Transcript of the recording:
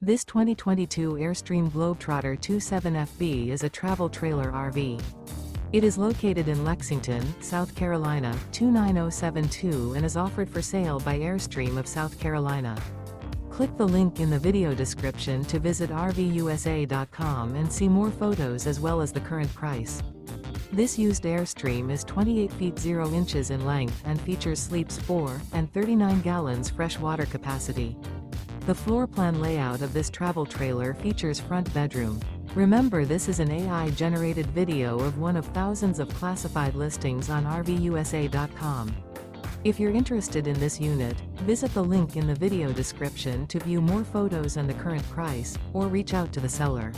This 2022 Airstream Globetrotter 27FB is a travel trailer RV. It is located in Lexington, South Carolina, 29072 and is offered for sale by Airstream of South Carolina. Click the link in the video description to visit RVUSA.com and see more photos as well as the current price. This used Airstream is 28 feet 0 inches in length and features sleeps 4 and 39 gallons fresh water capacity. The floor plan layout of this travel trailer features front bedroom. Remember, this is an AI-generated video of one of thousands of classified listings on RVUSA.com. If you're interested in this unit, visit the link in the video description to view more photos and the current price, or reach out to the seller.